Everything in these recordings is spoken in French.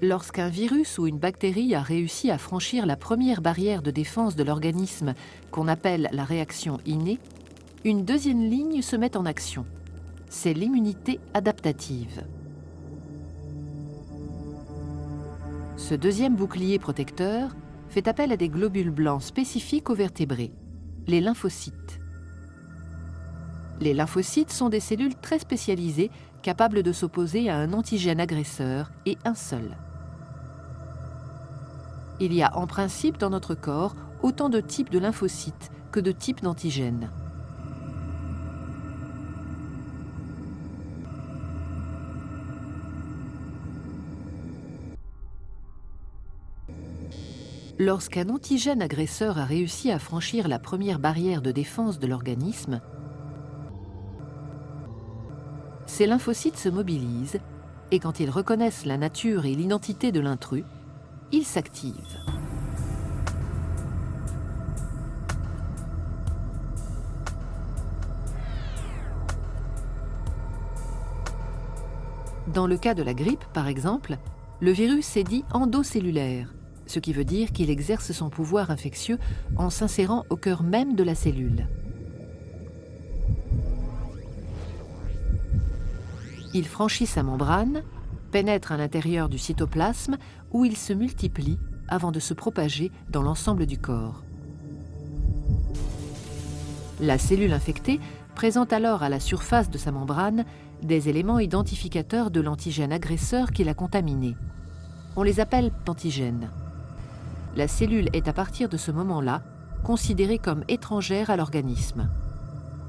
Lorsqu'un virus ou une bactérie a réussi à franchir la première barrière de défense de l'organisme, qu'on appelle la réaction innée, une deuxième ligne se met en action. C'est l'immunité adaptative. Ce deuxième bouclier protecteur fait appel à des globules blancs spécifiques aux vertébrés, les lymphocytes. Les lymphocytes sont des cellules très spécialisées, capables de s'opposer à un antigène agresseur et un seul. Il y a en principe dans notre corps autant de types de lymphocytes que de types d'antigènes. Lorsqu'un antigène agresseur a réussi à franchir la première barrière de défense de l'organisme, ces lymphocytes se mobilisent et quand ils reconnaissent la nature et l'identité de l'intrus, ils s'activent. Dans le cas de la grippe, par exemple, le virus est dit endocellulaire, ce qui veut dire qu'il exerce son pouvoir infectieux en s'insérant au cœur même de la cellule. Il franchit sa membrane, pénètre à l'intérieur du cytoplasme où il se multiplie avant de se propager dans l'ensemble du corps. La cellule infectée présente alors à la surface de sa membrane des éléments identificateurs de l'antigène agresseur qui l'a contaminé. On les appelle antigènes. La cellule est à partir de ce moment-là considérée comme étrangère à l'organisme.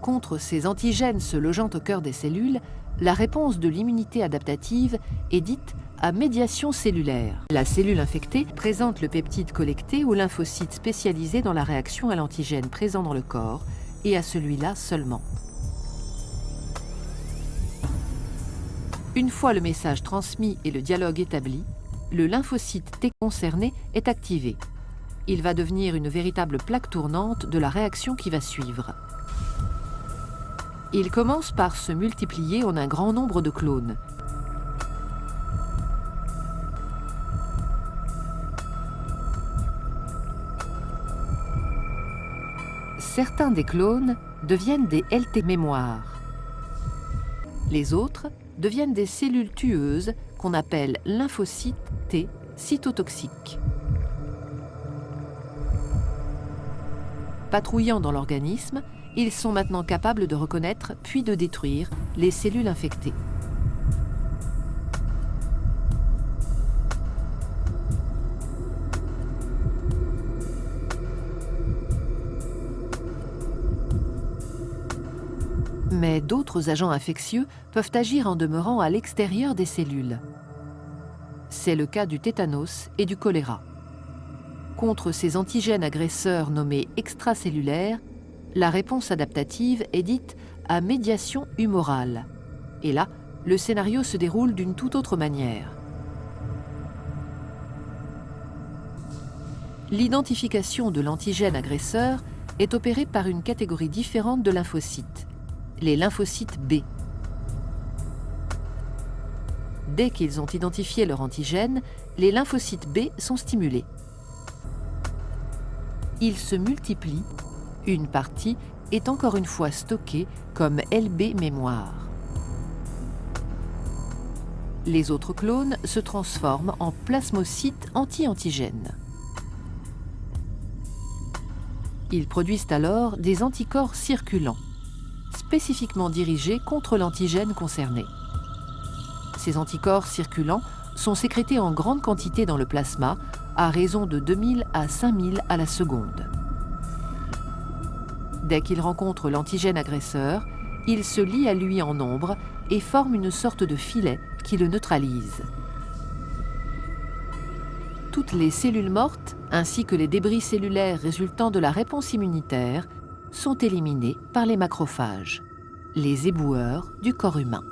Contre ces antigènes se logeant au cœur des cellules, la réponse de l'immunité adaptative est dite à médiation cellulaire. La cellule infectée présente le peptide collecté au lymphocyte spécialisé dans la réaction à l'antigène présent dans le corps et à celui-là seulement. Une fois le message transmis et le dialogue établi, le lymphocyte T concerné est activé. Il va devenir une véritable plaque tournante de la réaction qui va suivre. Il commence par se multiplier en un grand nombre de clones. Certains des clones deviennent des LT mémoires. Les autres deviennent des cellules tueuses qu'on appelle lymphocytes T cytotoxiques. Patrouillant dans l'organisme, ils sont maintenant capables de reconnaître puis de détruire les cellules infectées. Mais d'autres agents infectieux peuvent agir en demeurant à l'extérieur des cellules. C'est le cas du tétanos et du choléra. Contre ces antigènes agresseurs nommés extracellulaires, la réponse adaptative est dite à médiation humorale. Et là, le scénario se déroule d'une toute autre manière. L'identification de l'antigène agresseur est opérée par une catégorie différente de lymphocytes, les lymphocytes B. Dès qu'ils ont identifié leur antigène, les lymphocytes B sont stimulés. Ils se multiplient. Une partie est encore une fois stockée comme LB mémoire. Les autres clones se transforment en plasmocytes anti-antigènes. Ils produisent alors des anticorps circulants, spécifiquement dirigés contre l'antigène concerné. Ces anticorps circulants sont sécrétés en grande quantité dans le plasma, à raison de 2000 à 5000 à la seconde. Dès qu'il rencontre l'antigène agresseur, il se lie à lui en nombre et forme une sorte de filet qui le neutralise. Toutes les cellules mortes, ainsi que les débris cellulaires résultant de la réponse immunitaire, sont éliminés par les macrophages, les éboueurs du corps humain.